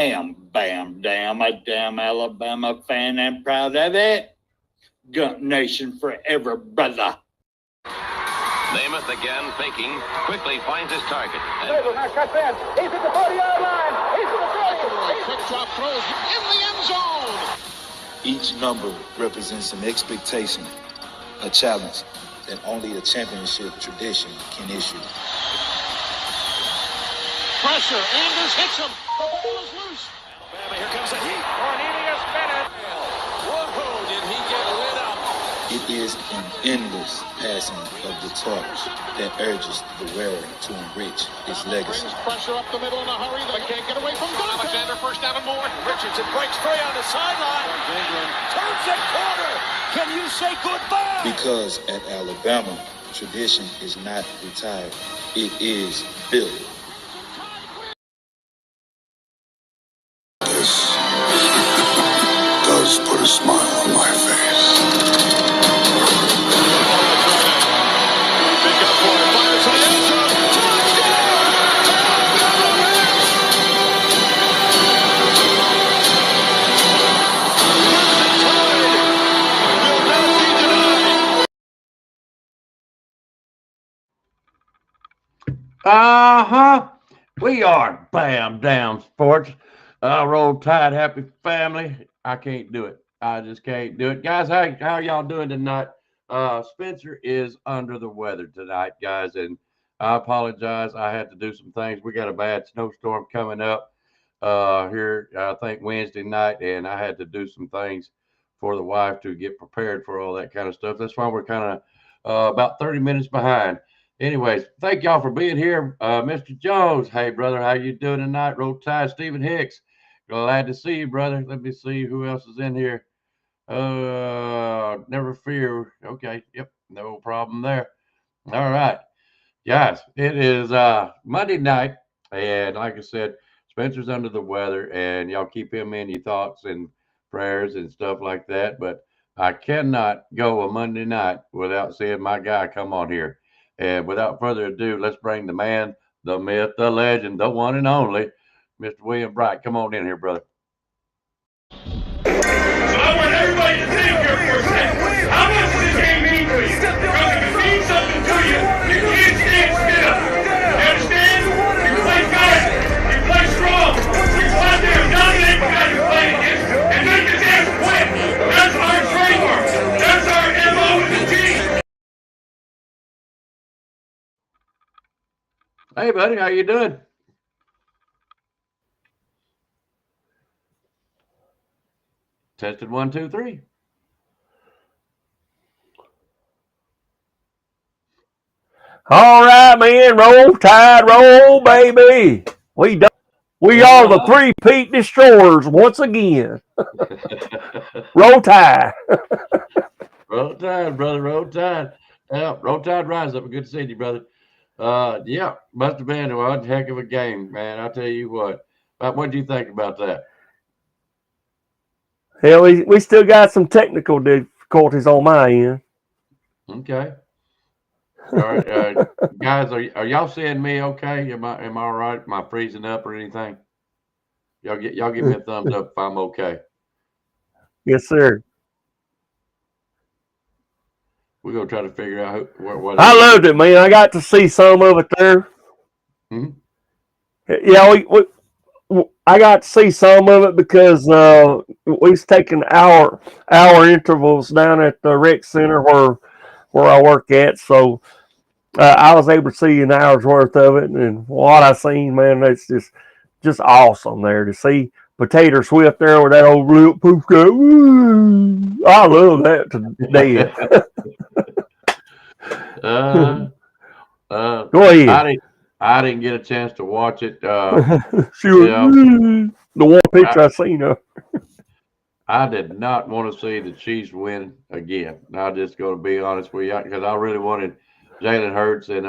Bam, damn, a damn Alabama fan and proud of it. Gump Nation forever, brother. Namath again faking, quickly finds his target. Now cuts in. He's at the 40-yard line. He's at the 30. Quick drop throws in the end zone. Each number represents an expectation, a challenge that only a championship tradition can issue. Pressure. Anders hits him. The ball is loose. Alabama, here comes a heat. Cornelius Bennett. Whoa, did he get lit up? It is an endless passing of the torch that urges the wearer to enrich his legacy. Brings pressure up the middle in a hurry. They can't get away from Dante. Alexander first down and more. Richardson breaks free on the sideline. Turns the corner. Can you say goodbye? Because at Alabama, tradition is not retired. It is built. This does put a smile on my face. We are Bam Down Sports. Roll Tide, happy family. I can't do it. I just can't do it. Guys, how y'all doing tonight? Spencer is under the weather tonight, guys, and I apologize. I had to do some things. We got a bad snowstorm coming up here, I think, Wednesday night, and I had to do some things for the wife to get prepared for all that kind of stuff. That's why we're kind of about 30 minutes behind. Anyways, thank y'all for being here. Mr. Jones, hey, brother, how you doing tonight? Roll Tide, Stephen Hicks. Glad to see you, brother. Let me see who else is in here. Never fear. Okay, yep, no problem there. All right, guys, it is Monday night, and like I said, Spencer's under the weather, and y'all keep him in your thoughts and prayers and stuff like that. But I cannot go a Monday night without seeing my guy come on here. And without further ado, let's bring the man, the myth, the legend, the one and only, Mr. William Bright. Come on in here, brother. I want everybody to think here for a second. How much does the game mean to you? Because if it means something to you, you can't stand still. You understand? You play good. You play strong. You go out there and dominate the guy you're playing against and make his ass quit. That's our trademark. That's our MO in the team. Hey, buddy, how you doing? Tested 1, 2, 3. All right, man. Roll Tide, roll, baby. We are the three-peat destroyers once again. Roll Tide. Roll Tide, brother. Roll Tide. Yeah, Roll Tide rise up. Good to see you, brother. Yeah, must have been a heck of a game, man. I'll tell you what. What do you think about that? Hell, we still got some technical difficulties on my end. Okay. All right, guys, are y'all seeing me okay? Am I all right? Am I freezing up or anything? Y'all give me a thumbs up if I'm okay. Yes, sir. We're gonna try to figure out what. I loved it, man. I got to see some of it there. Mm-hmm. Yeah, I got to see some of it because we was taking hour intervals down at the rec center where I work at. So I was able to see an hour's worth of it, and what I seen, man, that's just awesome there to see Potato Swift there with that old lip poof guy. I love that to death. Go ahead. I didn't get a chance to watch it. Sure. The one picture I seen her. I did not want to see the Chiefs win again. I'm just going to be honest with you, because I really wanted Jalen Hurts and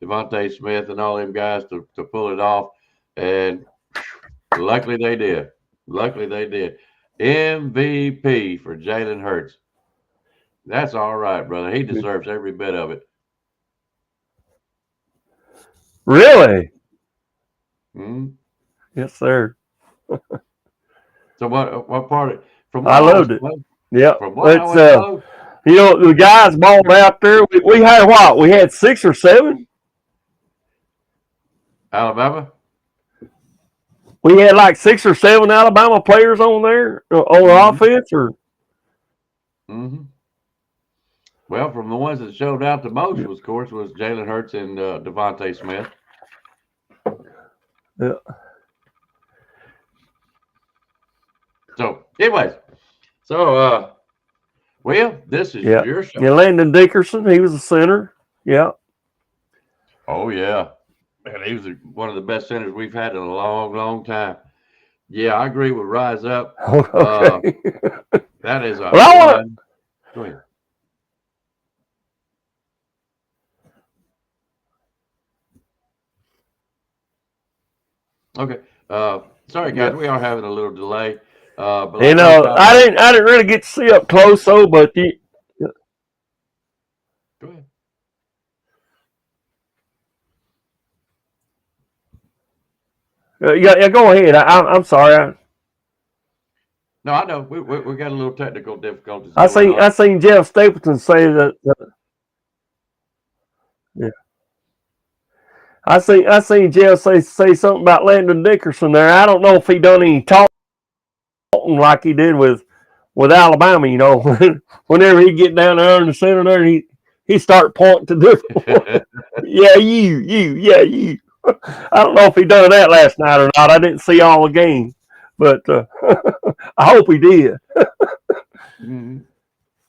Devontae Smith and all them guys to pull it off, and luckily they did. MVP for Jalen Hurts. That's all right, brother. He deserves every bit of it. Really? Mm-hmm. Yes, sir. So what part of from I what loved it. was Yeah, from what I it's was told, the guys balled out there. We had what? We had 6 or 7. Alabama. We had like 6 or 7 Alabama players on there on offense, or Mm-hmm. Well, from the ones that showed out the most, of course, was Jalen Hurts and Devontae Smith. yeah. So, anyways, well, this is Yeah. your show. Yeah, Landon Dickerson, he was a center. Yeah. Oh yeah, and he was one of the best centers we've had in a long, long time. Yeah, I agree with Rise Up. Okay. That is a Well, I want one. Go ahead. Okay. Sorry guys, we are having a little delay. But like I didn't really get to see up close though, but go ahead. yeah, go ahead. I'm sorry. No, I know we got a little technical difficulties. I seen Jeff Stapleton say that. Yeah. I seen Jeff say something about Landon Dickerson there. I don't know if he done any talking like he did with Alabama. You know, whenever he get down there in the center there, he start pointing to different. Yeah, you. I don't know if he done that last night or not. I didn't see all the game, but I hope he did.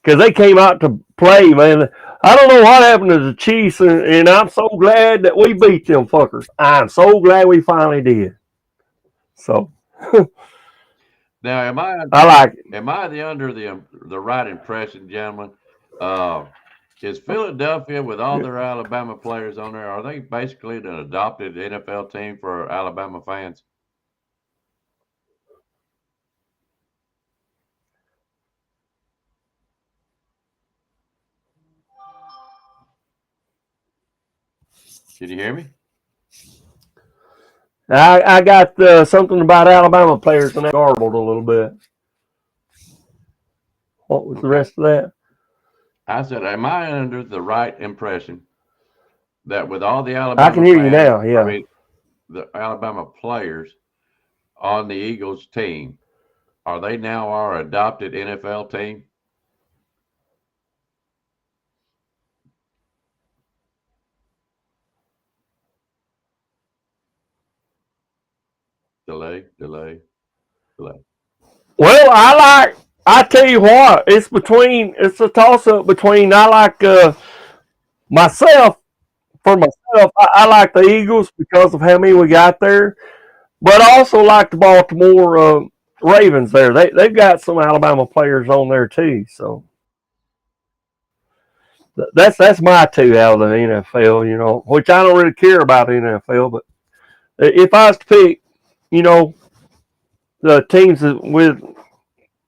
Because they came out to play, man. I don't know what happened to the Chiefs, and I'm so glad that we beat them fuckers. I'm so glad we finally did. So now, I like it. Am I under the right impression, gentlemen? Is Philadelphia, with all their Alabama players on there, are they basically an adopted NFL team for Alabama fans? Can you hear me? I got something about Alabama players and that garbled a little bit. What was the rest of that? I said, am I under the right impression that with all the Alabama I can hear fans, you now, yeah. I mean, the Alabama players on the Eagles team, are they now our adopted NFL team? Delay. Well, I tell you what, it's a toss up between, I like myself, I like the Eagles because of how many we got there, but I also like the Baltimore Ravens there. They've got some Alabama players on there too, so that's my two out of the NFL, which I don't really care about the NFL, but if I was to pick, the teams with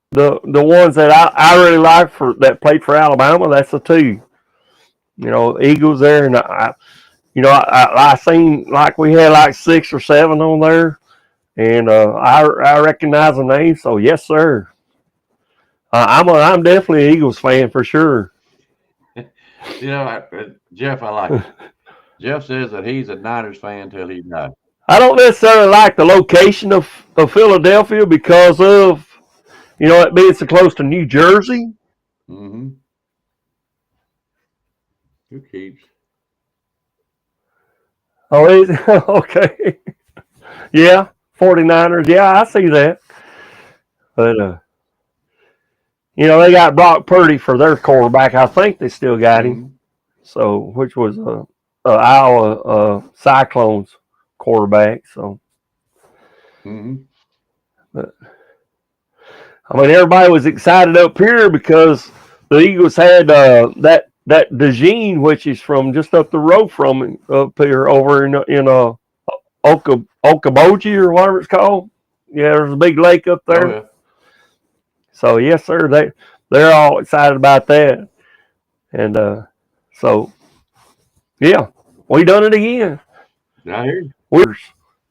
the ones that I really like that played for Alabama, that's the two. Eagles there, and I seen like we had like 6 or 7 on there, and I recognize the name. So yes, sir. I'm definitely an Eagles fan for sure. Jeff, I like it. Jeff says that he's a Niners fan till he dies. I don't necessarily like the location of Philadelphia because of it being so close to New Jersey. Mm-hmm. Who keeps? Oh, is it? Okay. Yeah, 49ers. Yeah, I see that. But they got Brock Purdy for their quarterback. I think they still got him. So, which was Iowa Cyclones quarterback. So, but I mean, everybody was excited up here because the Eagles had that DeJean, which is from just up the road from him, up here over in Okoboji or whatever it's called. Yeah, there's a big lake up there. Oh, yeah. So yes, sir, they're all excited about that, and so yeah, we done it again. I hear you.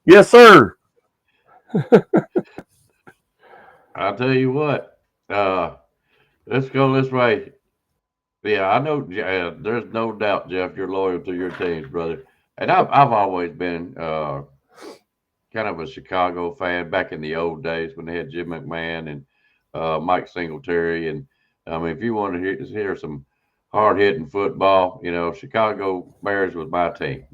Yes, sir. I'll tell you what. Let's go this way. Yeah, I know. There's no doubt, Jeff, you're loyal to your teams, brother. And I've always been kind of a Chicago fan back in the old days when they had Jim McMahon and Mike Singletary. And I mean, if you want to hear some hard hitting football, Chicago Bears was my team.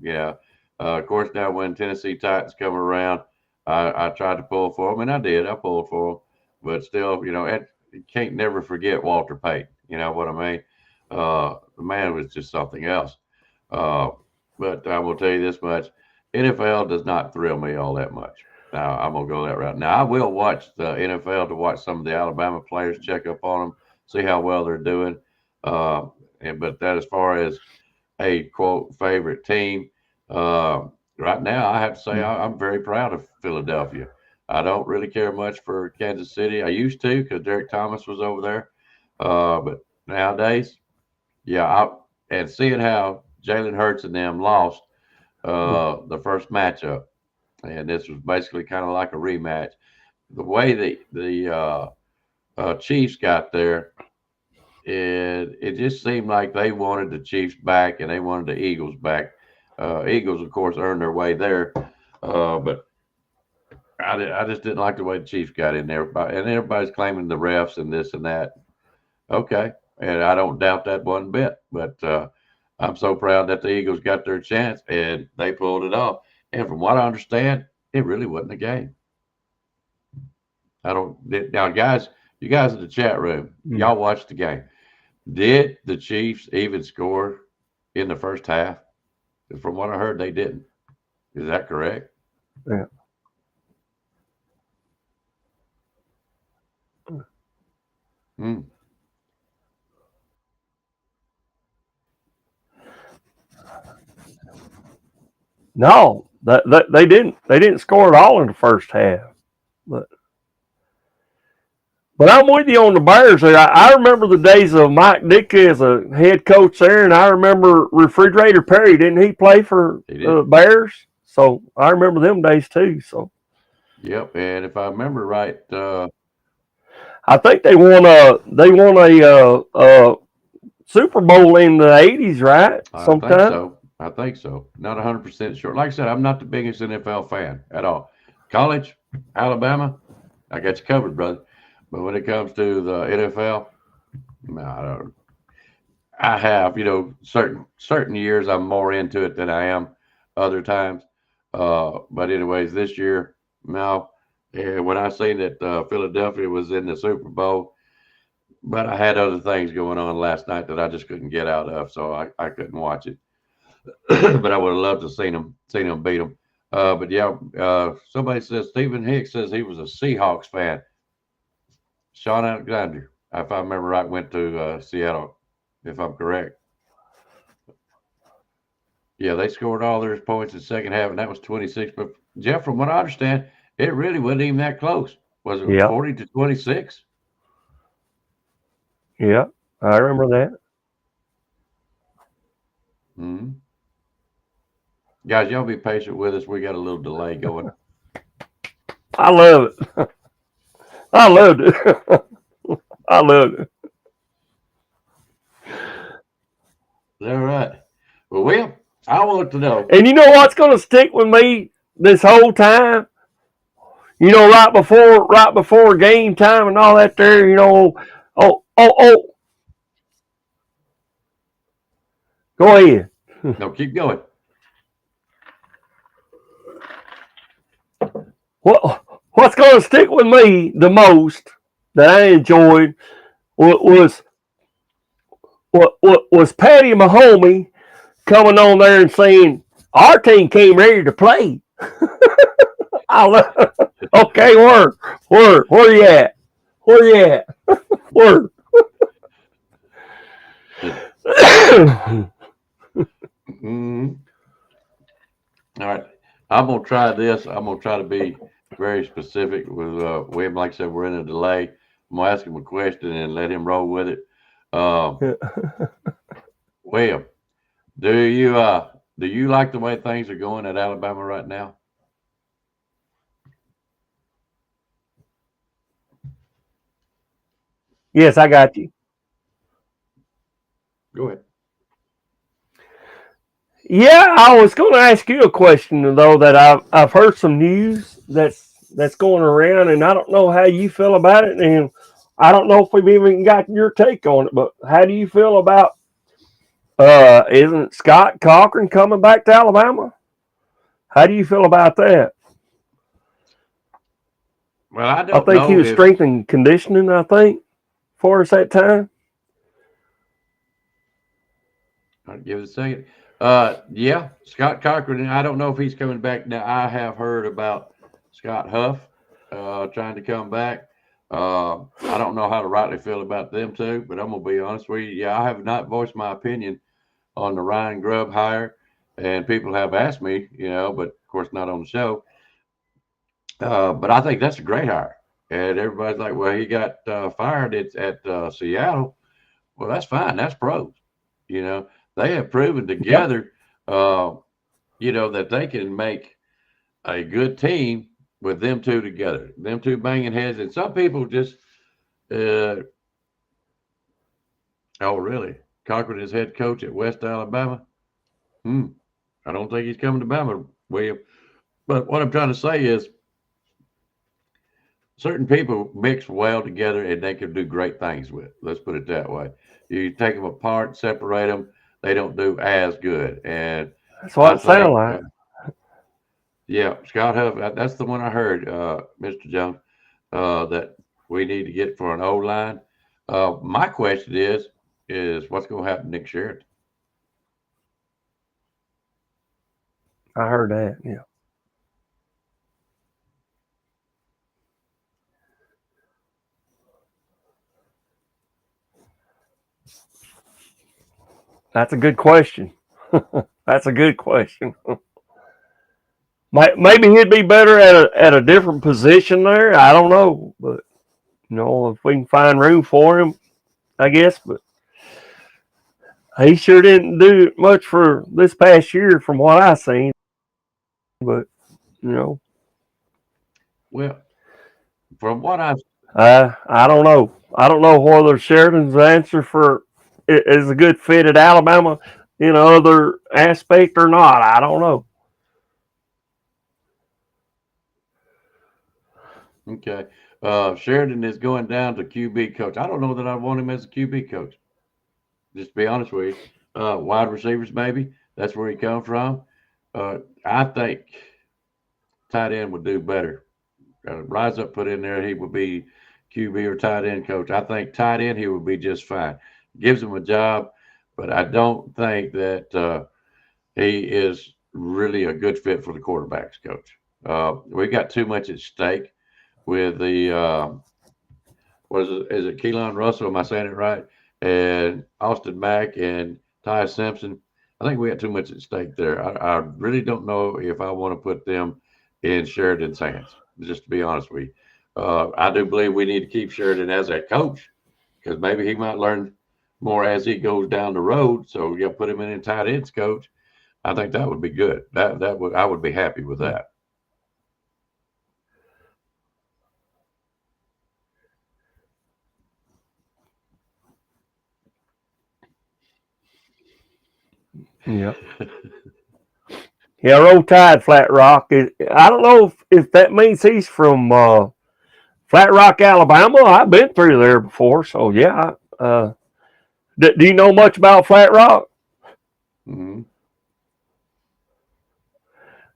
Of course, now when Tennessee Titans come around, I tried to pull for them, and I did. I pulled for them, but still, you can't never forget Walter Payton. You know what I mean? The man was just something else. But I will tell you this much: NFL does not thrill me all that much. Now I'm gonna go that route. Now I will watch the NFL to watch some of the Alabama players, check up on them, see how well they're doing. But that as far as a quote favorite team, right now I have to say I'm very proud of Philadelphia. I don't really care much for Kansas City. I used to because Derek Thomas was over there. But nowadays, and seeing how Jalen Hurts and them lost the first matchup, and this was basically kind of like a rematch. The way the Chiefs got there, it just seemed like they wanted the Chiefs back and they wanted the Eagles back. Eagles, of course, earned their way there, but I just didn't like the way the Chiefs got in there. And everybody's claiming the refs and this and that. Okay, and I don't doubt that one bit, but I'm so proud that the Eagles got their chance and they pulled it off. And from what I understand, it really wasn't a game. Now, guys, you guys in the chat room, y'all watched the game. Did the Chiefs even score in the first half? From what I heard, they didn't. Is that correct? Yeah. No, they didn't. They didn't score at all in the first half. But I'm with you on the Bears. I remember the days of Mike Ditka as a head coach there, and I remember Refrigerator Perry. Didn't he play for the Bears? So I remember them days too. So. Yep, and if I remember right, I think they won a Super Bowl in the '80s, right? I think so. Not 100% sure. Like I said, I'm not the biggest NFL fan at all. College, Alabama, I got you covered, brother. But when it comes to the NFL, no, I don't. I have, certain years I'm more into it than I am other times. But anyways, this year, no. When I seen that Philadelphia was in the Super Bowl, but I had other things going on last night that I just couldn't get out of, so I couldn't watch it. But I would have loved to seen them beat them. But yeah, somebody says Stephen Hicks says he was a Seahawks fan. Sean Alexander, if I remember right, went to Seattle, if I'm correct. Yeah, they scored all their points in the second half, and that was 26. But Jeff, from what I understand, it really wasn't even that close. Was it 40-26? Yeah, I remember that. Mm-hmm. Guys, y'all be patient with us. We got a little delay going. I love it. I loved it. I loved it. All right. Well, Will, I want to know. And you know what's going to stick with me this whole time? Right before game time and all that there, oh. Go ahead. No, keep going. What's going to stick with me the most that I enjoyed was Patty Mahomey coming on there and saying, our team came ready to play. Okay, where you at? Where you at? Where? Mm-hmm. All right. I'm going to try this. I'm going to try to be very specific with William. Like I said, we're in a delay. I'm going to ask him a question and let him roll with it. William, do you like the way things are going at Alabama right now? Yes, I got you. Go ahead. Yeah, I was going to ask you a question though that I've heard some news that's going around, and I don't know how you feel about it, and I don't know if we've even got your take on it. But how do you feel about isn't Scott Cochran coming back to Alabama? How do you feel about that? Well, I I don't think he know was if strength and conditioning. I think for us that time. I'll give it a second. Yeah, Scott Cochran. I don't know if he's coming back now. I have heard about Scott Huff trying to come back. I don't know how to rightly feel about them two, but I'm gonna be honest with you. Yeah, I have not voiced my opinion on the Ryan Grubb hire, and people have asked me, but of course not on the show. But I think that's a great hire, and everybody's like, "Well, he got fired at Seattle." Well, that's fine. That's pros. You know, they have proven Yep. together, that they can make a good team with them two together, them two banging heads. And some people just, uh, oh, really? Cochran is head coach at West Alabama? I don't think he's coming to Bama, William. But what I'm trying to say is certain people mix well together and they can do great things with. Let's put it that way. You take them apart, separate them, they don't do as good. And That's I what it sounds think, like. yeah, Scott Huff, that's the one I heard, Mr. Jones, that we need to get for an O line. My question is what's going to happen to Nick Sheridan? I heard that. Yeah. That's a good question. That's a good question. Maybe he'd be better at a different position there. I don't know, but if we can find room for him, I guess. But he sure didn't do much for this past year, from what I seen. But you know, Well, from what I've I don't know. I don't know whether Sheridan's answer for is a good fit at Alabama in other aspect or not. I don't know. Okay. Sheridan is going down to QB coach. I don't know that I want him as a QB coach. Just to be honest with you. Wide receivers, maybe. That's where he come from. I think tight end would do better. Rise up, put in there, he would be QB or tight end coach. I think tight end, he would be just fine. Gives him a job, but I don't think that he is really a good fit for the quarterbacks coach. We got too much at stake with the what is it? Is it Keelan Russell? Am I saying it right? And Austin Mack and Ty Simpson. I think we got too much at stake there. I really don't know if I want to put them in Sheridan's hands. Just to be honest with you, I do believe we need to keep Sheridan as a coach because maybe he might learn more as he goes down the road. So you put him in tight ends coach. I think that would be good. That would I would be happy with that. Yeah. Yeah, Roll Tide Flat Rock. I don't know if that means he's from Flat Rock, Alabama. I've been through there before, so yeah. Do you know much about Flat Rock? Mm-hmm.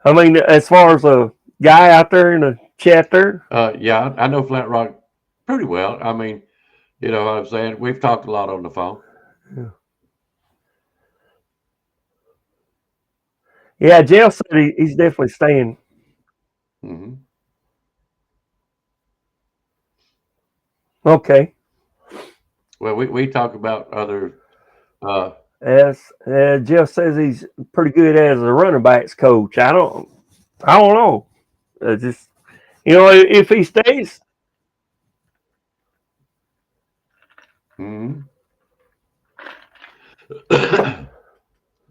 I mean, as far as a guy out there in the chat there. Yeah, I know Flat Rock pretty well. I mean, you know what I'm saying? We've talked a lot on the phone. Yeah, Jeff said he's definitely staying. Mm-hmm. Okay. Well, we talk about other. As Jeff says, he's pretty good as a running backs coach. I don't know. Just if he stays. Mm-hmm.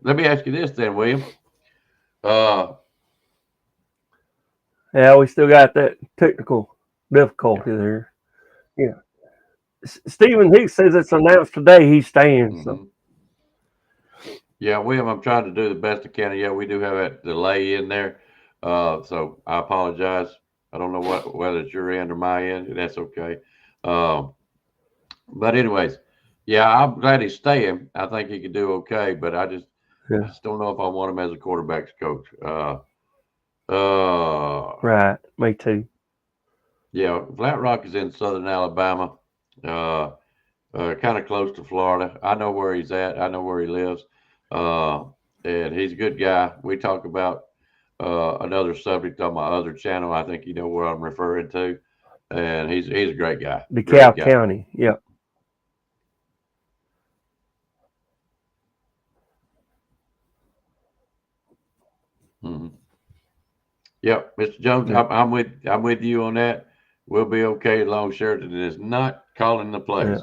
Let me ask you this then, William. Yeah, we still got that technical difficulty there. Yeah. Stephen Hicks says it's announced today he's staying. Mm-hmm. So Yeah, William, I'm trying to do the best I can. Yeah, we do have that delay in there. So I apologize. I don't know whether it's your end or my end. That's okay. Um, but anyways, yeah, I'm glad he's staying. I think he could do okay, but I just don't know if I want him as a quarterbacks coach. right, me too. Yeah, Flat Rock is in southern Alabama, kind of close to Florida. I know where he's at. I know where he lives, and he's a good guy. We talk about another subject on my other channel. I think you know where I'm referring to, and he's a great guy. DeKalb County, yep. Mm-hmm. Yep, Mr. Jones, I'm with you on that. We'll be okay as long as Sheraton is not calling the plays.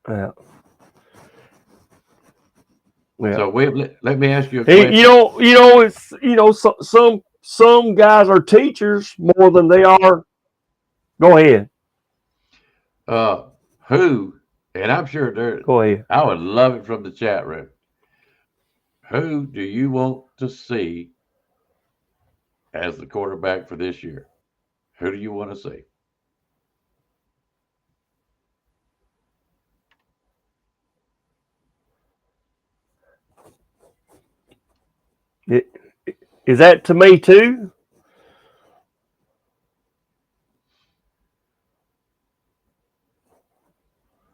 Yeah. So let me ask you a question. Some guys are teachers more than they are. Go ahead. Who, and I'm sure there. Go ahead. I would love it from the chat room. Who do you want to see as the quarterback for this year? Who do you want to see? Is that to me too?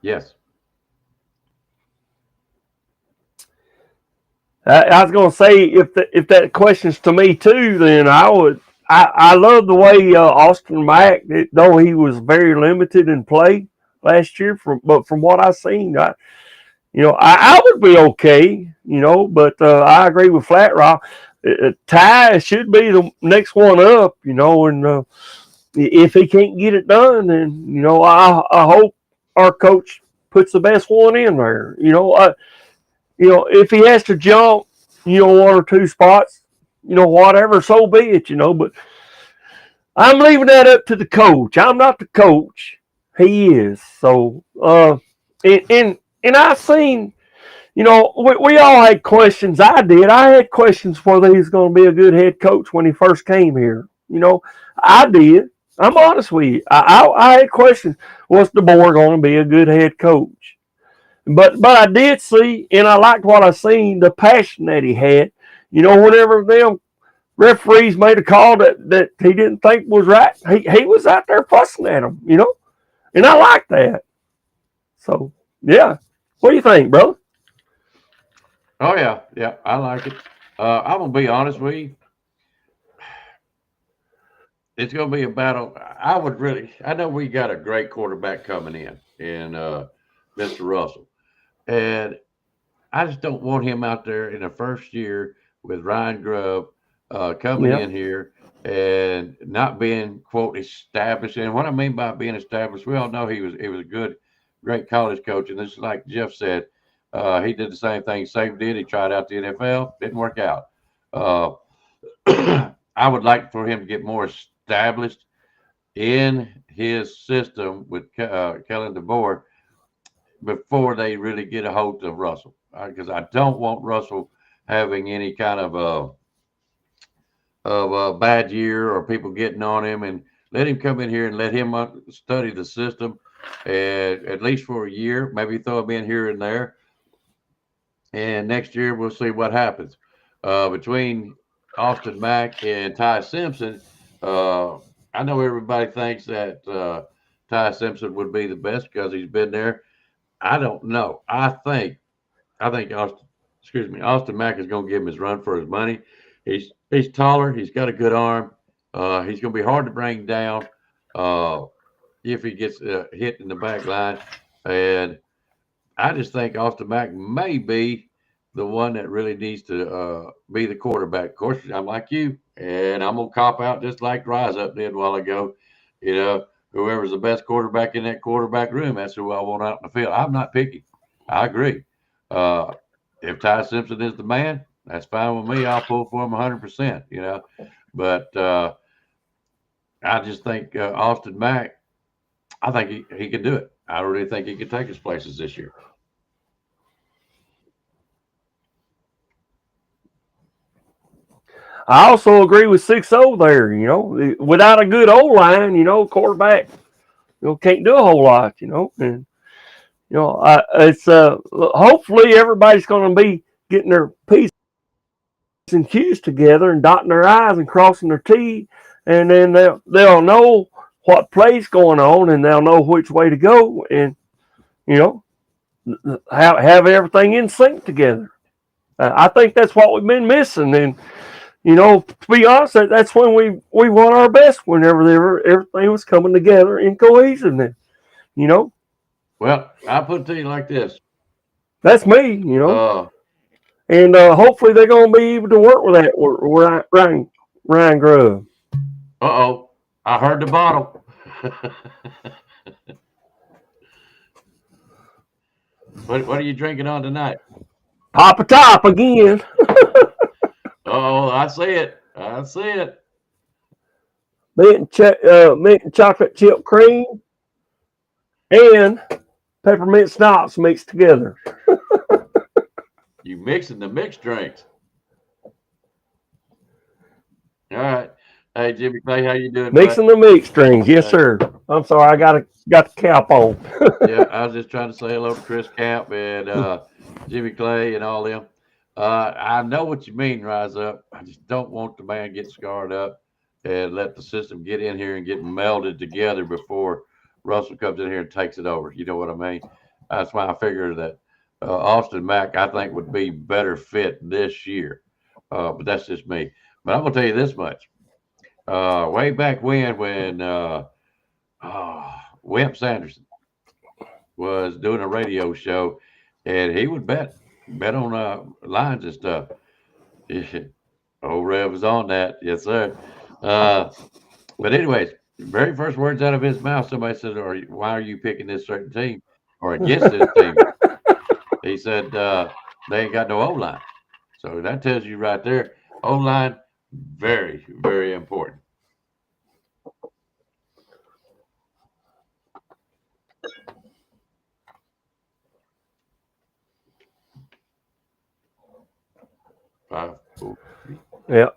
Yes. I was going to say if that question's to me too, then I would. I love the way Austin Mack, though he was very limited in play last year. But from what I've seen, I would be okay. But I agree with Flat Rock. Ty should be the next one up. And if he can't get it done, then I hope our coach puts the best one in there. If he has to jump, one or two spots, whatever, so be it, but I'm leaving that up to the coach. I'm not the coach. He is. So, and I've seen, we all had questions. I did. I had questions whether he's going to be a good head coach when he first came here. I did. I'm honest with you. I had questions. Was DeBoer going to be a good head coach? But I did see, and I liked what I seen, the passion that he had. Whenever them referees made a call that he didn't think was right, he was out there fussing at them, and I like that. So, yeah. What do you think, brother? Oh, yeah, I like it. I'm going to be honest with you. It's going to be a battle. I know we got a great quarterback coming in Mr. Russell. And I just don't want him out there in the first year with Ryan Grubb coming in here and not being, quote, established. And what I mean by being established, we all know he was a great college coach. And this is like Jeff said, he did the same thing Saban did. He tried out the NFL, didn't work out. I would like for him to get more established in his system with Kellen DeBoer before they really get a hold of Russell, because I don't want Russell having any kind of a bad year or people getting on him, and let him come in here and let him study the system, and at least for a year, maybe throw him in here and there, and next year we'll see what happens. Between Austin Mack and Ty Simpson, I know everybody thinks that Ty Simpson would be the best because he's been there. I don't know. I think Austin Mack is going to give him his run for his money. He's taller. He's got a good arm. He's going to be hard to bring down if he gets hit in the back line. And I just think Austin Mack may be the one that really needs to be the quarterback. Of course, I'm like you, and I'm going to cop out just like Rise Up did a while ago. Whoever's the best quarterback in that quarterback room, that's who I want out in the field. I'm not picky. I agree. If Ty Simpson is the man, that's fine with me. I'll pull for him 100%. But I just think Austin Mack, I think he could do it. I really think he could take his places this year. I also agree with 6-0 there. You know, without a good O line, you know, quarterback, you know, can't do a whole lot. You know, and you know, it's hopefully everybody's going to be getting their P's and Q's together and dotting their I's and crossing their T, and then they'll know what play's going on and they'll know which way to go, and you know, have everything in sync together. I think that's what we've been missing, and you know, to be honest, that's when we won our best, whenever everything was coming together in cohesiveness. You know. Well, I'll put it to you like this. That's me, you know. And hopefully they're going to be able to work with that, Ryan Grubb. Uh-oh. I heard the bottle. What are you drinking on tonight? Pop a top again. Oh, I see it. I see it. Mint and chocolate chip cream and peppermint schnapps mixed together. You mixing the mixed drinks. All right. Hey, Jimmy Clay, how you doing? Mixing the mixed drinks. Yes, sir. I'm sorry, I got the cap on. Yeah, I was just trying to say hello to Chris Camp and Jimmy Clay and all them. I know what you mean, Rise Up. I just don't want the man get scarred up and let the system get in here and get melded together before Russell comes in here and takes it over. You know what I mean? That's why I figured that Austin Mack, I think, would be better fit this year. But that's just me. But I'm going to tell you this much. Way back when Wimp Sanderson was doing a radio show, and he would bet on lines and stuff. Old Rev was on that. Yes, sir. But anyways, very first words out of his mouth, somebody said, why are you picking this certain team or against this team? He said, they ain't got no O-line. So that tells you right there, O-line, very, very important. Five, four, three. Yeah.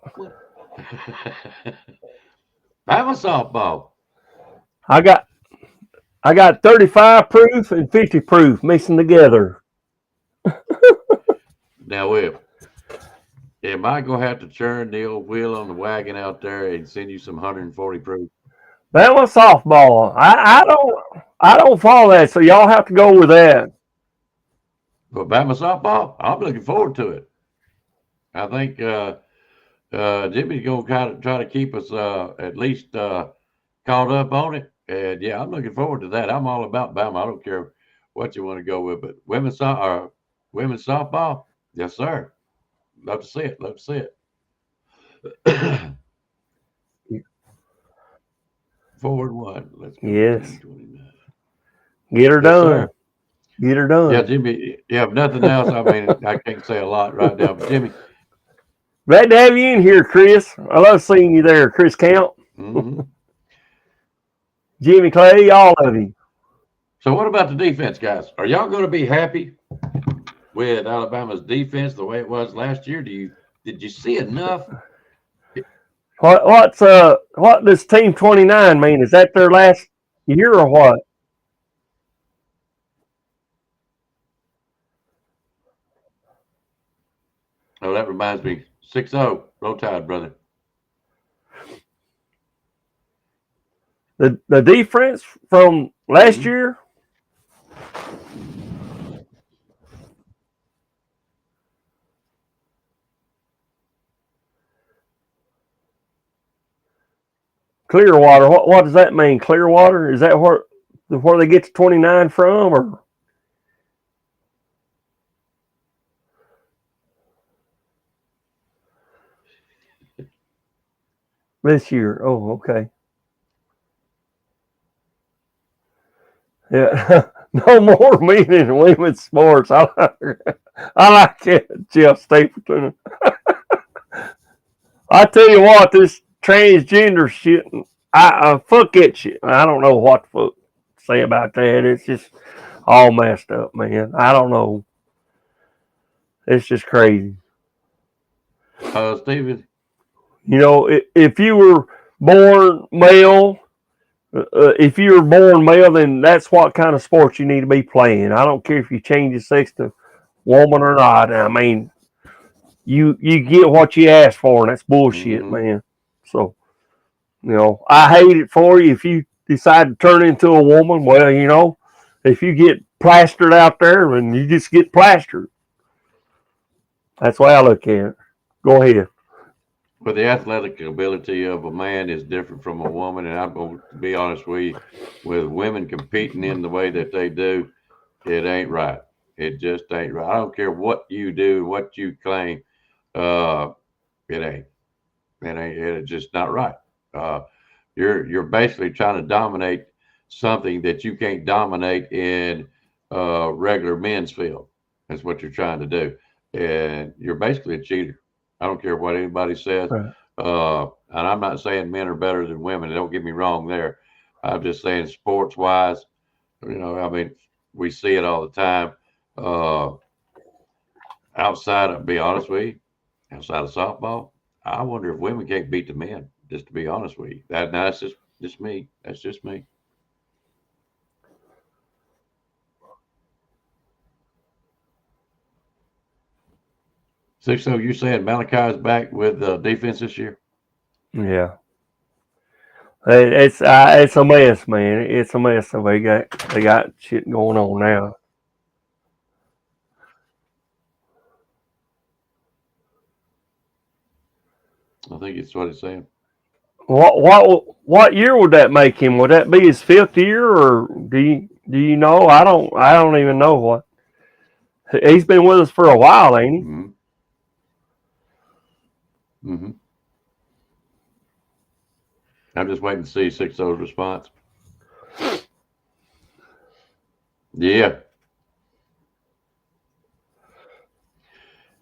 BAMA softball. I got 35 proof and 50 proof mixing together. Now, am I gonna have to turn the old wheel on the wagon out there and send you some 140 proof? BAMA softball. I don't follow that, so y'all have to go with that. But BAMA softball, I'm looking forward to it. I think Jimmy's gonna kind of try to keep us at least caught up on it. And yeah, I'm looking forward to that. I'm all about BAMA. I don't care what you want to go with, but women's softball, yes, sir. Love to see it. Love to see it. Forward one. Let's go. Yes. Get her done. Sir. Get her done. Yeah, Jimmy. Yeah, if nothing else, I mean, I can't say a lot right now, but Jimmy. Glad to have you in here, Chris. I love seeing you there, Chris Camp. Mm-hmm. Jimmy Clay, all of you. So what about the defense, guys? Are y'all going to be happy with Alabama's defense the way it was last year? Did you see enough? What does Team 29 mean? Is that their last year or what? Oh, that reminds me. 6-0. Roll Tide, brother. The defense from last year? Clearwater. What does that mean? Clearwater? Is that where they get to 29 from, or? This year. Oh, okay. Yeah. No more meaning in women's sports. I like it, Jeff Stapleton. I tell you what, this transgender shit. I fuck that shit. I don't know what the fuck to say about that. It's just all messed up, man. I don't know. It's just crazy. Steven. You know, if you were born male, then that's what kind of sport you need to be playing. I don't care if you change your sex to woman or not. I mean, you get what you ask for, and that's bullshit, man. So, you know, I hate it for you if you decide to turn into a woman. Well, you know, if you get plastered out there, and you just get plastered. That's the way I look at it. Go ahead. But the athletic ability of a man is different from a woman, and I'm going to be honest with you, with women competing in the way that they do, it ain't right. It just ain't right. I don't care what you do, what you claim, it ain't. It's just not right. You're basically trying to dominate something that you can't dominate in regular men's field. That's what you're trying to do, and you're basically a cheater. I don't care what anybody says. Right. And I'm not saying men are better than women. Don't get me wrong there. I'm just saying sports wise, you know, I mean, we see it all the time. Outside of, be honest with you, outside of softball, I wonder if women can't beat the men, just to be honest with you. That's just me. That's just me. So you saying Malachi's back with defense this year? Yeah. It's a mess, man. It's a mess. So they got shit going on now. I think it's what it's saying. What year would that make him? Would that be his 5th year, or do you know? I don't even know what. He's been with us for a while, ain't he? Mm-hmm. I'm just waiting to see 6-0's response. Yeah.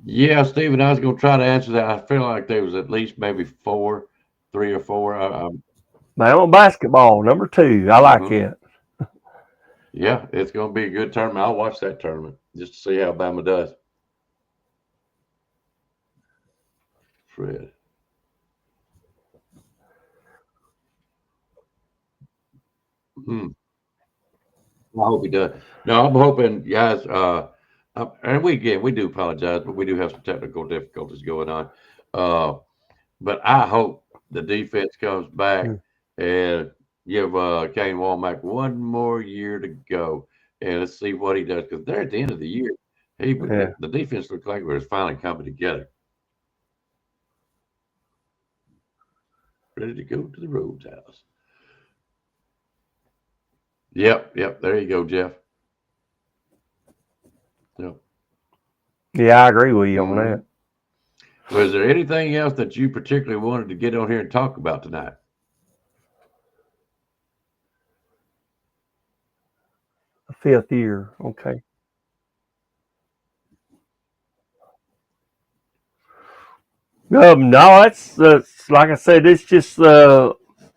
Yeah, Stephen, I was going to try to answer that. I feel like there was at least maybe 3 or 4. Bama basketball, number 2. I like it. Yeah, it's going to be a good tournament. I'll watch that tournament just to see how Bama does. Fred. I hope he does. No, I'm hoping, guys. And we do apologize, but we do have some technical difficulties going on. But I hope the defense comes back and give Kane Womack one more year to go, and let's see what he does. Because they're at the end of the year, the defense looked like it was finally coming together, ready to go to the Roadhouse. Yep. There you go, Jeff. Yep. Yeah, I agree with you on that. Was there anything else that you particularly wanted to get on here and talk about tonight? The 5th year, okay. No, that's like I said. It's just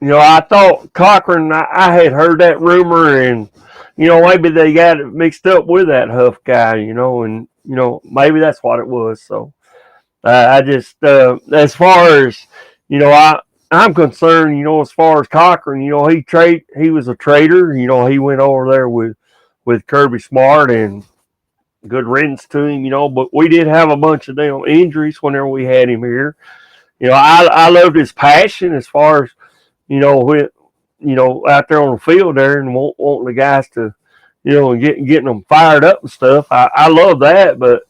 you know, I thought Cochran. I had heard that rumor, and you know, maybe they got it mixed up with that Huff guy. You know, and you know, maybe that's what it was. So I just, as far as you know, I'm concerned. You know, as far as Cochran, you know, he was a traitor. You know, he went over there with Kirby Smart, and good riddance to him, you know, but we did have a bunch of damn injuries whenever we had him here. You know, I loved his passion as far as, you know, out there on the field there and wanting the guys to, you know, and getting them fired up and stuff. I love that, but,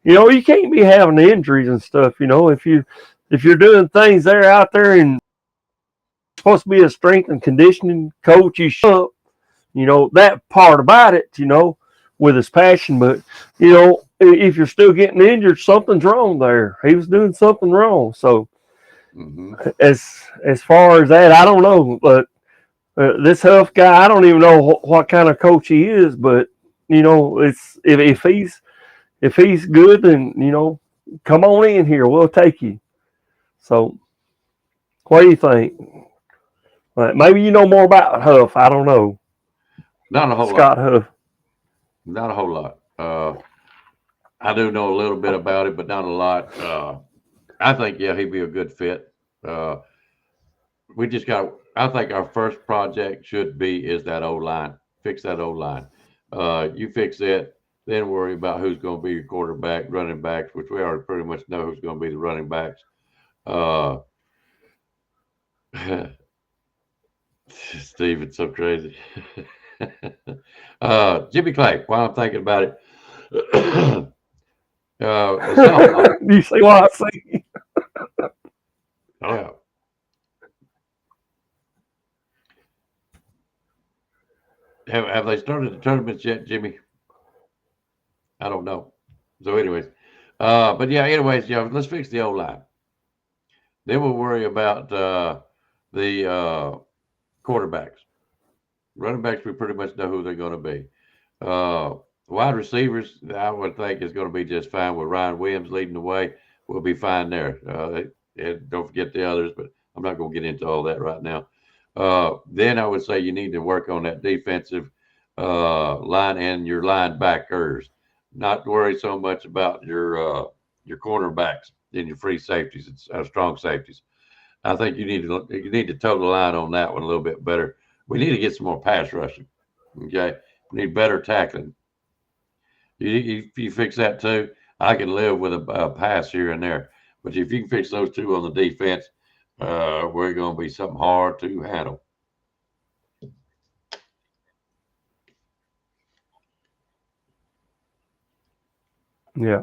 you know, you can't be having injuries and stuff, you know, if you're doing things there out there and supposed to be a strength and conditioning coach, you show up, you know, that part about it, you know, with his passion, but you know, if you're still getting injured, something's wrong there. He was doing something wrong. So, as far as that, I don't know. But this Huff guy, I don't even know what kind of coach he is. But you know, it's if he's good, then you know, come on in here, we'll take you. So, What do you think? Maybe you know more about Huff. I don't know. Not a whole Scott lot. Huff. Not a whole lot. I do know a little bit about it, but not a lot. I think, yeah, he'd be a good fit. We just got, I think our first project is that O line. Fix that O line. You fix it, then worry about who's going to be your quarterback, running backs, which we already pretty much know who's going to be the running backs. Steve, it's so crazy. Jimmy Clay, while I'm thinking about it, You see what I see? yeah. Have they started the tournaments yet, Jimmy? I don't know. So, anyways, but yeah, let's fix the O line. Then we'll worry about the quarterbacks. Running backs, we pretty much know who they're going to be. Wide receivers, I would think is going to be just fine with Ryan Williams leading the way. We'll be fine there. And don't forget the others, but I'm not going to get into all that right now. Then I would say you need to work on that defensive line and your linebackers. Not worry so much about your cornerbacks and your free safeties and strong safeties. I think you need to toe the line on that one a little bit better. We need to get some more pass rushing. Okay, we need better tackling. If you fix that too, I can live with a pass here and there. But if you can fix those two on the defense, we're going to be something hard to handle. Yeah.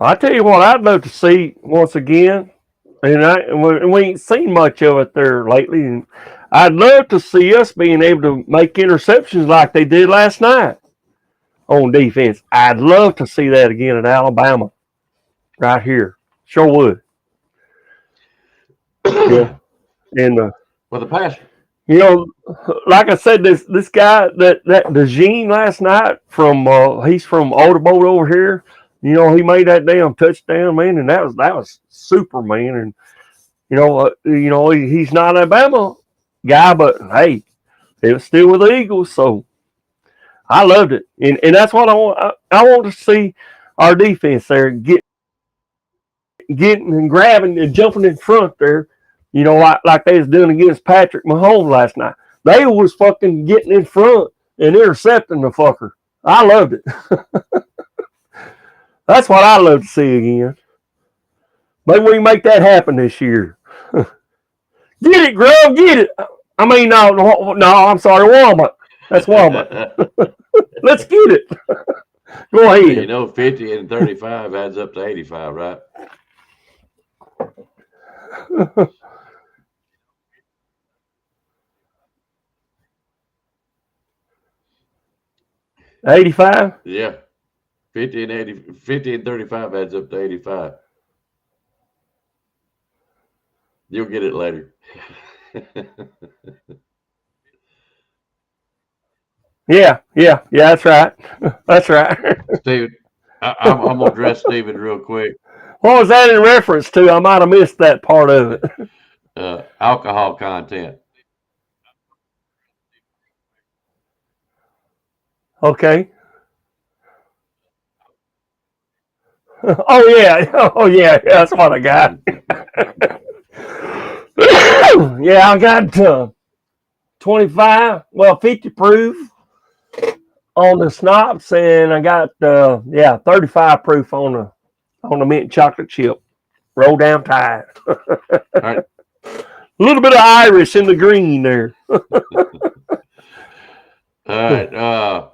I tell you what, I'd love to see once again, and we ain't seen much of it there lately. And I'd love to see us being able to make interceptions like they did last night on defense. I'd love to see that again at Alabama, right here. Sure would. Yeah, and well, the pass. You know, like I said, this guy that DeJean last night he's from Audubon over here. You know, he made that damn touchdown, man, and that was super, man. And he's not an Alabama guy, but hey, it was still with the Eagles, so I loved it, and that's what I want. I want to see our defense there getting and grabbing and jumping in front there. You know, like they was doing against Patrick Mahomes last night. They was fucking getting in front and intercepting the fucker. I loved it. That's what I love to see again. Maybe we can make that happen this year. Get it, Grubb, get it. I mean, no, I'm sorry, Walmart. That's Walmart. Let's get it. Go ahead. You know, 50 and 35 adds up to 85, right? 85? Yeah. 50 and 35 adds up to 85. You'll get it later. Yeah, that's right. That's right. Steven, I'm going to address Steven real quick. What was that in reference to? I might have missed that part of it. Alcohol content. Okay. Oh yeah, that's what I got. Yeah, I got 25, 50 proof on the schnapps, and I got 35 proof on the mint chocolate chip. Roll down tight. All right. A little bit of Irish in the green there. All right.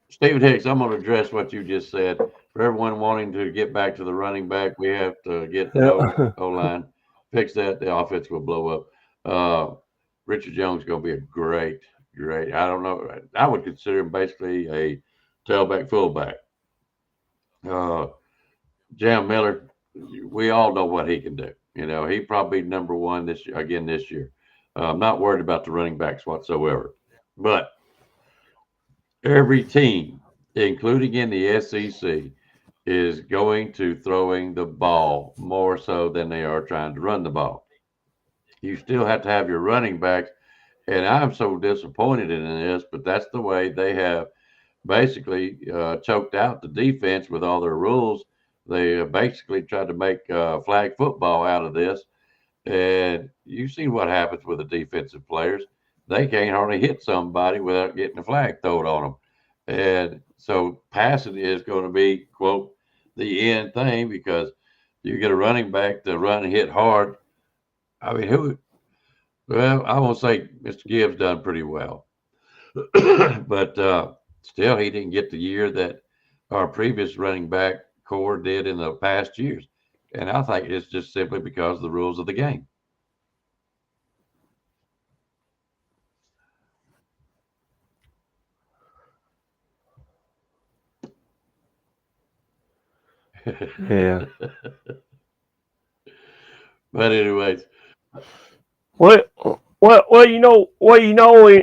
Stephen Hicks, I'm going to address what you just said. For everyone wanting to get back to the running back, we have to get the O-line. Fix that, the offense will blow up. Richard Jones is going to be a great. I don't know. I would consider him basically a tailback fullback. Jam Miller, we all know what he can do. You know, he probably number one this year. I'm not worried about the running backs whatsoever. But every team, including in the SEC, is going to throwing the ball more so than they are trying to run the ball. You still have to have your running backs, and I'm so disappointed in this, but that's the way they have basically choked out the defense with all their rules. They basically tried to make flag football out of this, and you've seen what happens with the defensive players. They can't hardly hit somebody without getting a flag thrown on them. And so passing is going to be, quote, the end thing because you get a running back to run and hit hard. I mean, well, I won't say Mr. Gibbs done pretty well, but still, he didn't get the year that our previous running back core did in the past years. And I think it's just simply because of the rules of the game. Yeah. But anyways, Well,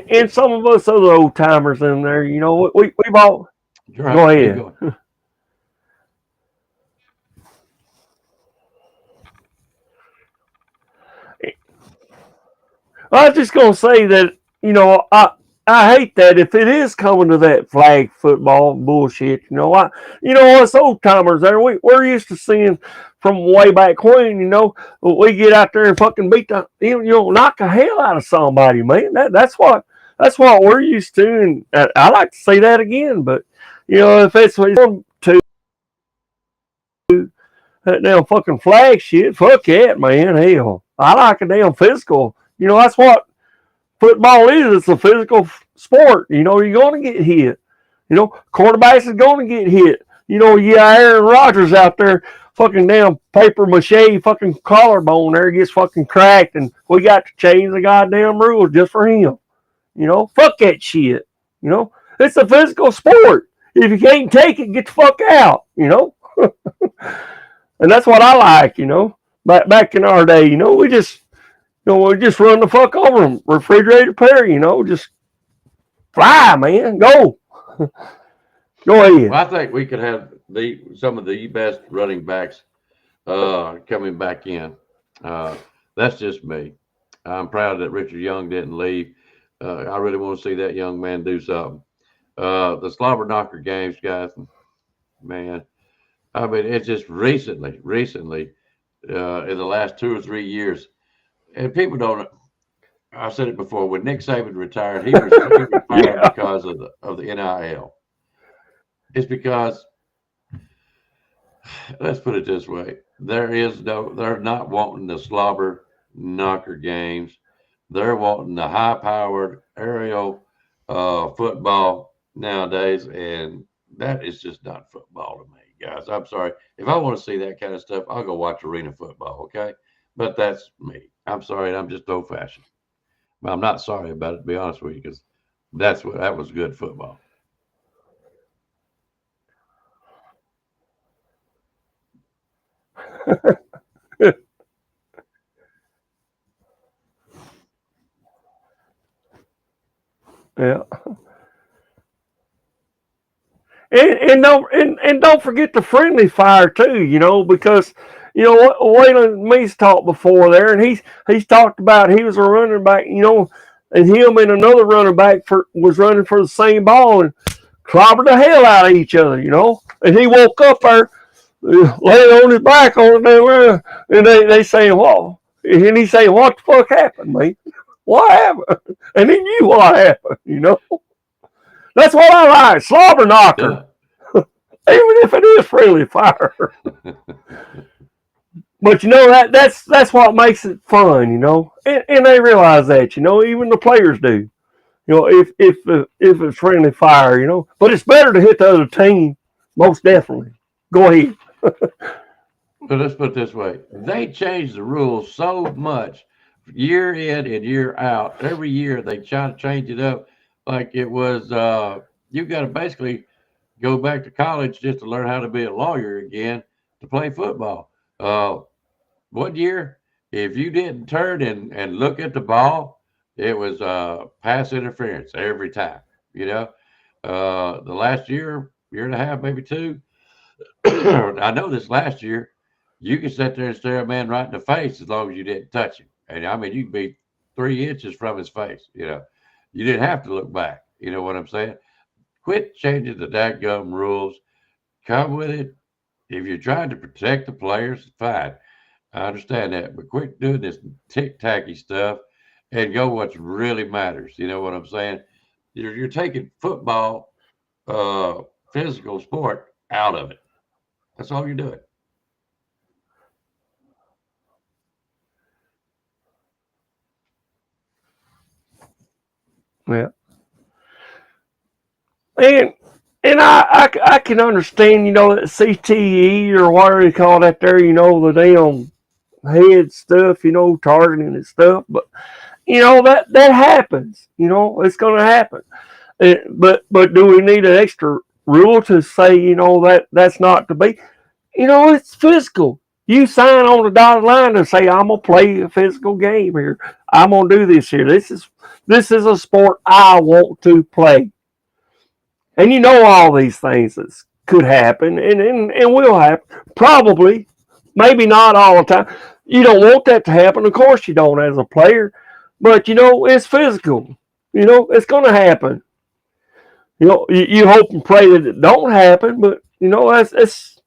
and some of us other old timers in there, we've all. you're right. Go Keep ahead. going. I was just gonna say that I hate that if it is coming to that flag football bullshit. Us old timers there, we're used to seeing from way back when. We get out there and fucking beat knock the hell out of somebody, man. That's what we're used to, and I like to say that again. But if it's what you're to that damn fucking flag shit, fuck that, man. Hell, I like a damn physical. That's what football is. It's a physical sport. You're going to get hit. Quarterbacks is going to get hit. Aaron Rodgers out there, fucking damn paper mache, fucking collarbone there gets fucking cracked, and we got to change the goddamn rules just for him. Fuck that shit. It's a physical sport. If you can't take it, get the fuck out. And that's what I like. Back in our day, we just run the fuck over them. Refrigerator pair, just fly, man. Go. Go ahead. Well, I think we could have some of the best running backs coming back in. That's just me. I'm proud that Richard Young didn't leave. I really want to see that young man do something. The slobber knocker games, guys, man. I mean, it's just recently, in the last 2 or 3 years, and people don't. I said it before. When Nick Saban retired, he retired because of the NIL. It's because, let's put it this way: they're not wanting the slobber knocker games. They're wanting the high-powered aerial football nowadays, and that is just not football to me, guys. I'm sorry. If I want to see that kind of stuff, I'll go watch arena football, okay? But that's me. I'm sorry. I'm just old-fashioned. But I'm not sorry about it, to be honest with you, because that was good football. Yeah. And don't forget the friendly fire too, because what Waylon Meese talked before there, and he's talked about he was a running back, and him and another running back was running for the same ball and clobbered the hell out of each other, and he woke up there, laying on his back on the and they saying, "Whoa," and he saying, "What the fuck happened, mate? What happened?" And he knew what happened, That's what I like, slobber knocker. Yeah. Even if it is friendly fire. But that's what makes it fun, and they realize that, even the players do. If it's friendly fire, But it's better to hit the other team, most definitely. Go ahead. So let's put it this way: they changed the rules so much, year in and year out. Every year they try to change it up. Like it was, you got to basically go back to college just to learn how to be a lawyer again to play football. One year, if you didn't turn and look at the ball, it was pass interference every time. The last year and a half, maybe 2, I know this last year, you could sit there and stare a man right in the face as long as you didn't touch him. And I mean, you could be 3 inches from his face. You didn't have to look back. You know what I'm saying? Quit changing the dadgum rules. Come with it. If you're trying to protect the players, fine. I understand that, but quit doing this tick-tacky stuff and go what really matters. You know what I'm saying? You're taking football, physical sport, out of it. That's all you're doing. Yeah. And I can understand, that CTE or whatever you call that there, the damn head stuff, targeting and stuff. But that happens. It's going to happen. But do we need an extra rule to say, that's not to be? It's physical. You sign on the dotted line and say, I'm gonna play a physical game here. I'm gonna do this here. This is a sport I want to play. And all these things that could happen and will happen. Probably, maybe not all the time. You don't want that to happen. Of course you don't as a player. But it's physical. It's gonna happen. You hope and pray that it don't happen, but that's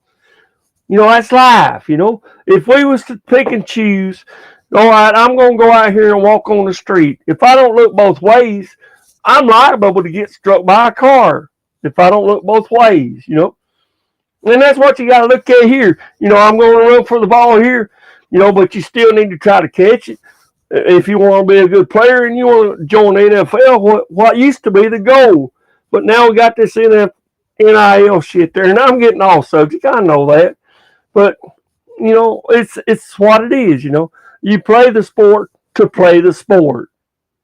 life. If we was to pick and choose, all right, I'm gonna go out here and walk on the street. If I don't look both ways, I'm liable to get struck by a car. If I don't look both ways, and that's what you got to look at here. I'm going to run for the ball here, but you still need to try to catch it. If you want to be a good player and you want to join the NFL, what used to be the goal, but now we got this NIL shit there, and I'm getting off subject. I know that, but it's what it is. You play the sport to play the sport.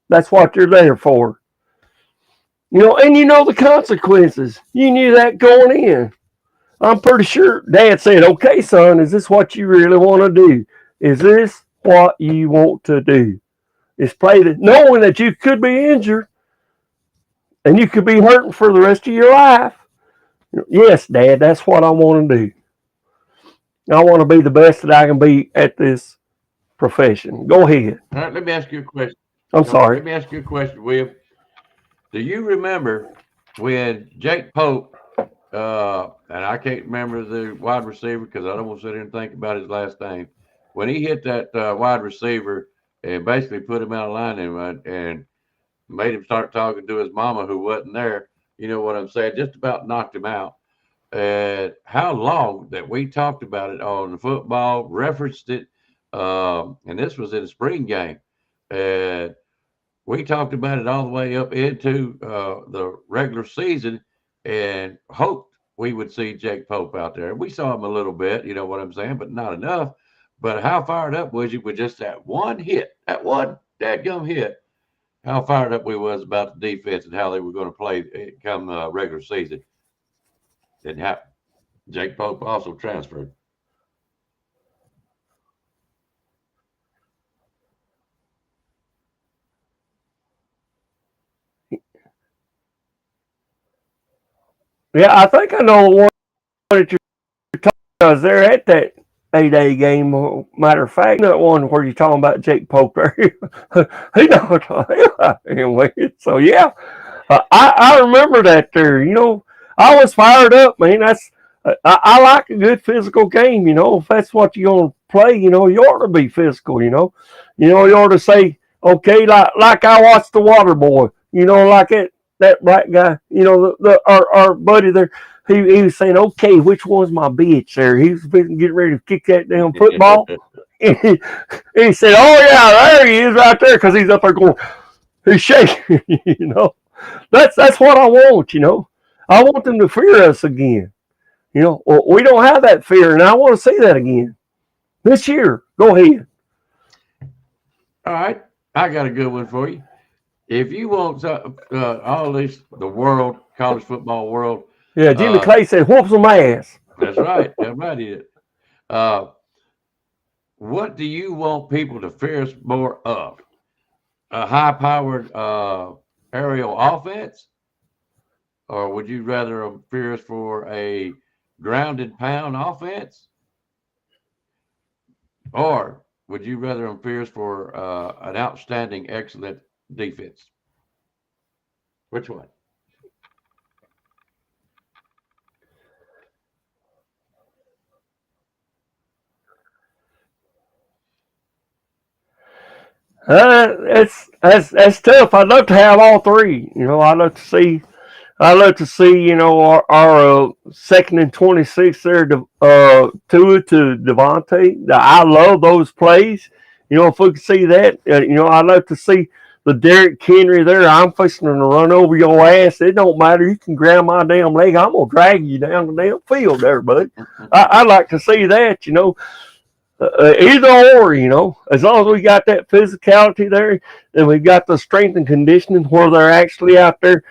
That's what you're there for. And the consequences. You knew that going in. I'm pretty sure Dad said, "Okay, son, is this what you really want to do? Is this what you want to do? Is play the knowing that you could be injured and you could be hurting for the rest of your life." Yes, Dad, that's what I want to do. I want to be the best that I can be at this profession. Go ahead. All right, let me ask you a question. I'm sorry. Let me ask you a question, William. Do you remember when Jake Pope, and I can't remember the wide receiver because I don't want to sit here and think about his last name, when he hit that wide receiver and basically put him out of line and made him start talking to his mama who wasn't there, you know what I'm saying? Just about knocked him out. And how long that we talked about it on the football, referenced it, and this was in a spring game. And we talked about it all the way up into the regular season and hoped we would see Jake Pope out there. We saw him a little bit, you know what I'm saying, but not enough. But how fired up was you with just that one hit, that one dadgum hit? How fired up we was about the defense and how they were going to play come regular season. Didn't happen. Jake Pope also transferred. Yeah, I think I know the one that you're talking about. Because they're at that A-Day game. Matter of fact, that one where you're talking about Jake Pope there. He knows anyway. So, yeah, I remember that there. I was fired up, man. I like a good physical game. If that's what you're going to play, you ought to be physical. You ought to say, okay, like I watched the Water Boy. Like that black guy. Our buddy there. He was saying, okay, which one's my bitch there? He was getting ready to kick that damn football. And he said, oh, yeah, there he is right there, because he's up there going, he's shaking, That's what I want, I want them to fear us again. Well, we don't have that fear, and I want to see that again this year. Go ahead. All right, I got a good one for you. If you want all this, the world, college football world. Yeah, Jimmy Clay said, whoop some ass. That's right. That's right, he did. What do you want people to fear us more of? A high-powered aerial offense? Or would you rather fear us for a ground and pound offense? Or would you rather them fears for an outstanding, excellent defense? Which one? That's tough. I'd love to have all three. I'd love to see. Our 2nd and 26 there, Tua to Devontae. I love those plays. If we could see that, I'd love to see the Derrick Henry there. I'm fixing to run over your ass. It don't matter. You can grab my damn leg. I'm gonna drag you down the damn field there, bud. I'd like to see that. Either or, as long as we got that physicality there, and we've got the strength and conditioning where they're actually out there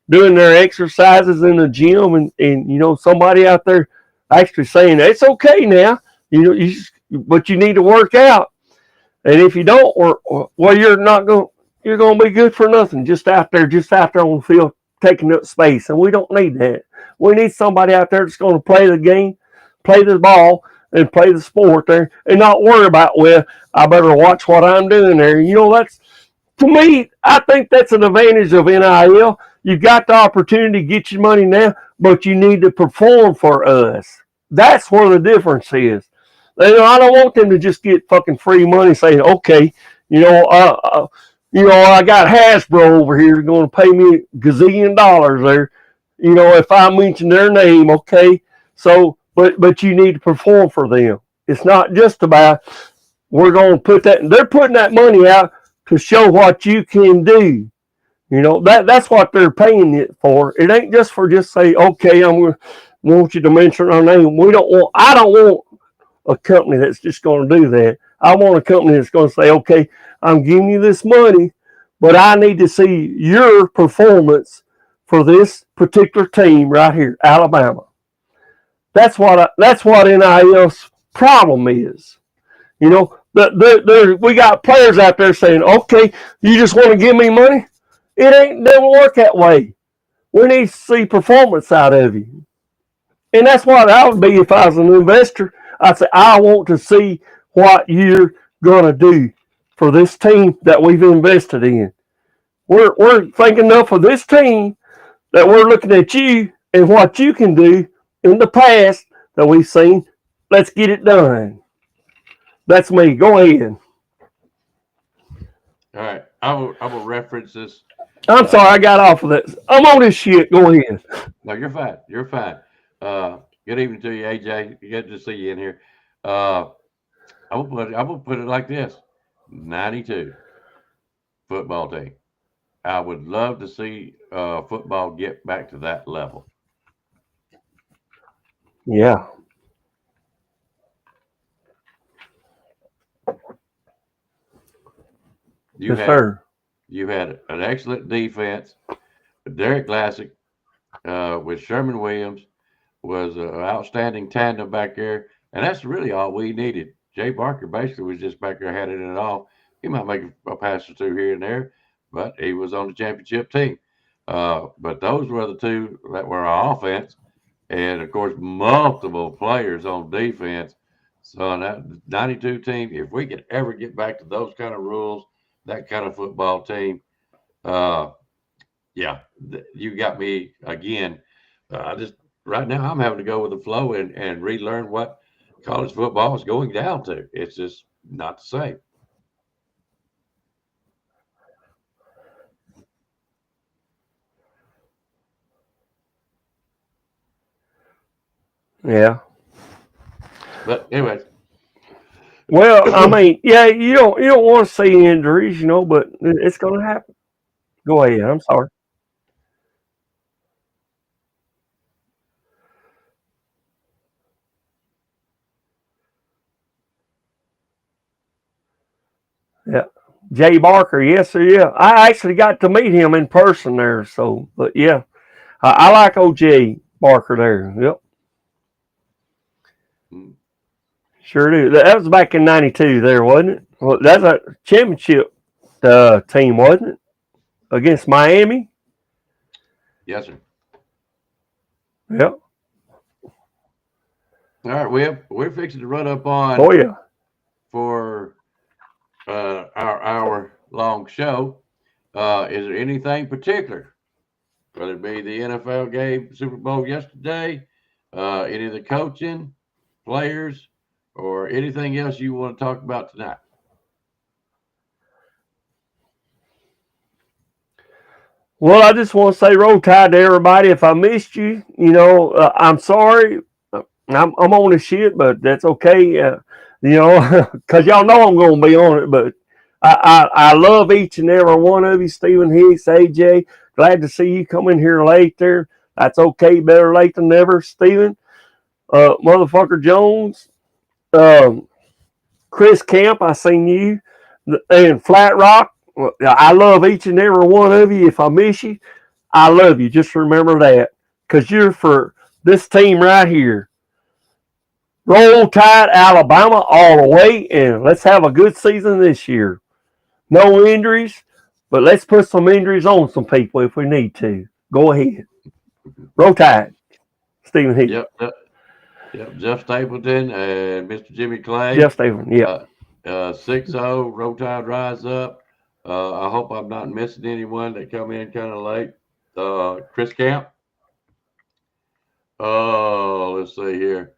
doing their exercises in the gym, and somebody out there actually saying it's okay now, but you need to work out, and if you don't, well, you're gonna be good for nothing, just out there on the field taking up space, and we don't need that. We need somebody out there that's going to play the game, play the ball, and play the sport there, and not worry about, well, I better watch what I'm doing there. That's, to me, I think that's an advantage of NIL. You've got the opportunity to get your money now, but you need to perform for us. That's where the difference is. I don't want them to just get fucking free money saying, okay, I got Hasbro over here going to pay me a gazillion dollars there. If I mention their name, okay. So, but you need to perform for them. It's not just about we're going to put that. They're putting that money out to show what you can do. That's what they're paying it for. It ain't just for say, okay, I'm going to want you to mention our name. I don't want a company that's just going to do that. I want a company that's going to say, okay, I'm giving you this money, but I need to see your performance for this particular team right here, Alabama. That's what NIL's problem is. We got players out there saying, okay, you just want to give me money? It doesn't work that way. We need to see performance out of you. And that's what I would be if I was an investor. I'd say, I want to see what you're going to do for this team that we've invested in. We're thinking enough of this team that we're looking at you and what you can do in the past that we've seen. Let's get it done. That's me. Go ahead. All right. I will reference this. I'm sorry, I got off of this. I'm on this shit. Go ahead. No, you're fine. You're fine. Good evening to you, AJ. Good to see you in here. I will put it like this: 92 football team. I would love to see football get back to that level. Yeah. You had an excellent defense. Derek Classic with Sherman Williams was an outstanding tandem back there, and that's really all we needed. Jay Barker basically was just back there, had it in it all. He might make a pass or two here and there, but he was on the championship team. But those were the two that were our offense, and of course, multiple players on defense. So that 92 team, if we could ever get back to those kind of rules, that kind of football team, yeah, you got me again. Right now I'm having to go with the flow and relearn what college football is going down to. It's just not the same. Yeah. But anyways. Well, I mean, yeah, you don't want to see injuries, but it's going to happen. Go ahead. I'm sorry. Yeah. Jay Barker, yes, sir, yeah. I actually got to meet him in person there, so, but yeah. I like OJ Barker there. Yep. Sure do. That was back in '92 there, wasn't it? Well, that's a championship team, wasn't it? Against Miami? Yes, sir. Yep. All right, we're fixing to run up on Oh yeah. for our hour-long show. Is there anything particular, whether it be the NFL game, Super Bowl yesterday, any of the coaching, players, or anything else you want to talk about tonight? Well, I just want to say roll tide to everybody. If I missed you, I'm sorry. I'm on the shit, but that's okay. Because y'all know I'm going to be on it. But I love each and every one of you, Stephen Hicks, AJ. Glad to see you come in here late there. That's okay. Better late than never, Stephen. Motherfucker Jones. Chris Camp, I seen you. And Flat Rock. I love each and every one of you. If I miss you, I love you. Just remember that. Because you're for this team right here. Roll Tide, Alabama, all the way. And let's have a good season this year. No injuries, but let's put some injuries on some people if we need to. Go ahead. Roll Tide. Stephen Heath. Yep. Jeff Stapleton and Mr. Jimmy Clay. Jeff Stapleton, yeah. 6-0, Roll Tide rise up. I hope I'm not missing anyone that come in kind of late. Chris Camp. Oh, let's see here.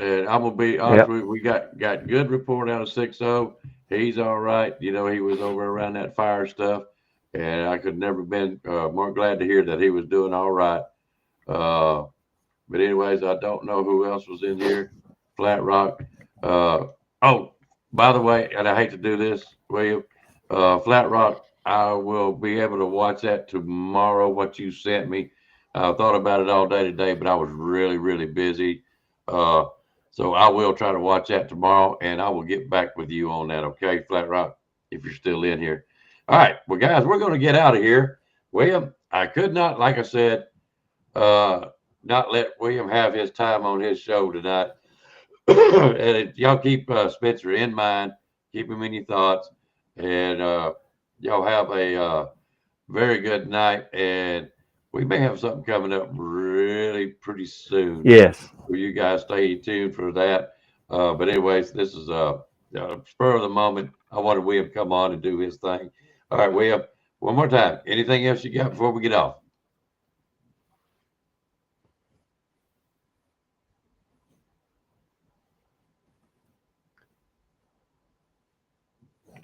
And I'm gonna be honest with you, we got good report out of 6-0. He's all right. He was over around that fire stuff, and I could never been more glad to hear that he was doing all right. But anyways, I don't know who else was in here. Flat Rock. Oh, by the way, and I hate to do this, William. Flat Rock, I will be able to watch that tomorrow, what you sent me. I thought about it all day today, but I was really, really busy. So I will try to watch that tomorrow, and I will get back with you on that, okay, Flat Rock, if you're still in here. All right, well, guys, we're going to get out of here. William, I could not, like I said, not let William have his time on his show tonight. And y'all keep Spencer in mind. Keep him in your thoughts. And y'all have a very good night. And we may have something coming up really pretty soon. Yes. For you guys, stay tuned for that. But anyways, this is a spur of the moment. I wanted William to come on and do his thing. All right, William, one more time. Anything else you got before we get off?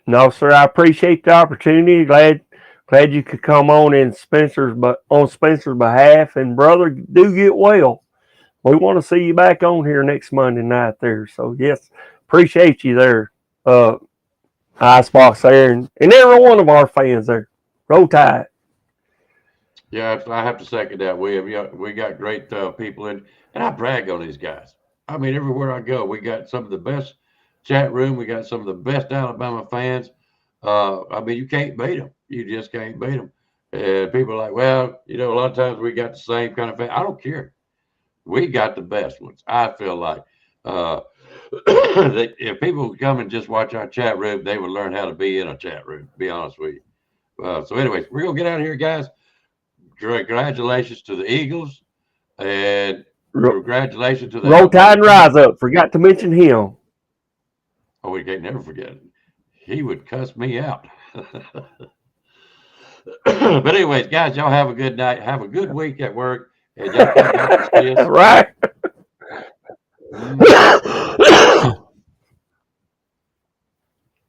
No, sir. I appreciate the opportunity. Glad you could come on on Spencer's behalf. And brother, do get well. We want to see you back on here next Monday night there. So yes, appreciate you there, Icebox there, and every one of our fans there. Roll Tide. Yeah, I have to second that, William. We got great people in, and I brag on these guys. I mean, everywhere I go, we got some of the best chat room. We got some of the best Alabama fans. I mean, you can't beat them. You just can't beat them. And people are like, well, a lot of times we got the same kind of fan. I don't care. We got the best ones. I feel like if people would come and just watch our chat room, they would learn how to be in a chat room, to be honest with you. So anyways, we're going to get out of here, guys. Congratulations to the Eagles. And congratulations to the Roll Tide and Rise Up. Forgot to mention him. Oh, we can't never forget it. He would cuss me out. But anyways, guys, y'all have a good night. Have a good week at work. And y'all come back to see us. Right.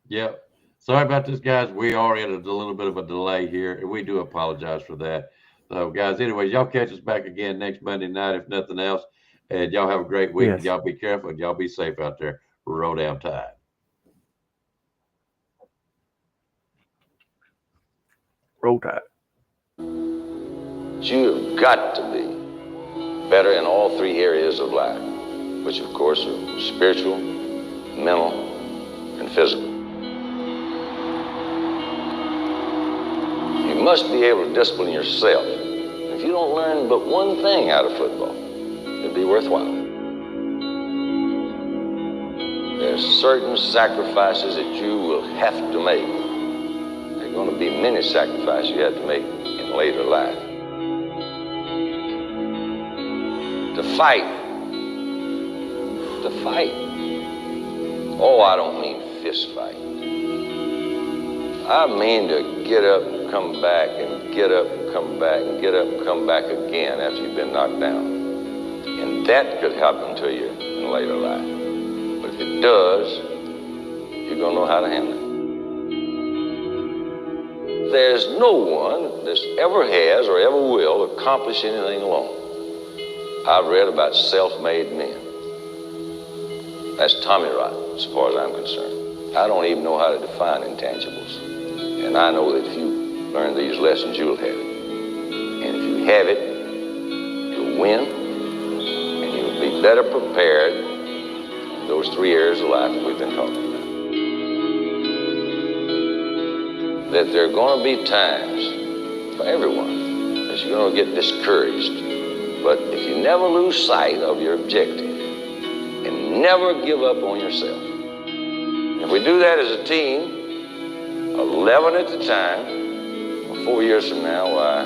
Yep. Sorry about this, guys. We are in a little bit of a delay here, and we do apologize for that. So, guys, anyways, y'all catch us back again next Monday night, if nothing else. And y'all have a great week. Yes. And y'all be careful, and y'all be safe out there. Roll down Tide. Roll Tide. You've got to be better in all three areas of life, which, of course, are spiritual, mental, and physical. You must be able to discipline yourself. If you don't learn but one thing out of football, it'll be worthwhile. There's certain sacrifices that you will have to make. There are going to be many sacrifices you have to make in later life. To fight to fight. Oh, I don't mean fist fight. I mean to get up and come back and get up and come back and get up and come back again after you've been knocked down. And that could happen to you in later life. But if it does, you're going to know how to handle it. There's no one that ever has or ever will accomplish anything alone. I've read about self-made men. That's Tommy rot, as far as I'm concerned. I don't even know how to define intangibles. And I know that if you learn these lessons, you'll have it. And if you have it, you'll win, and you'll be better prepared in those 3 areas of life that we've been talking about. That there are going to be times for everyone that you're going to get discouraged. But if you never lose sight of your objective and never give up on yourself, if we do that as a team, 11 at a time, 4 years from now, why,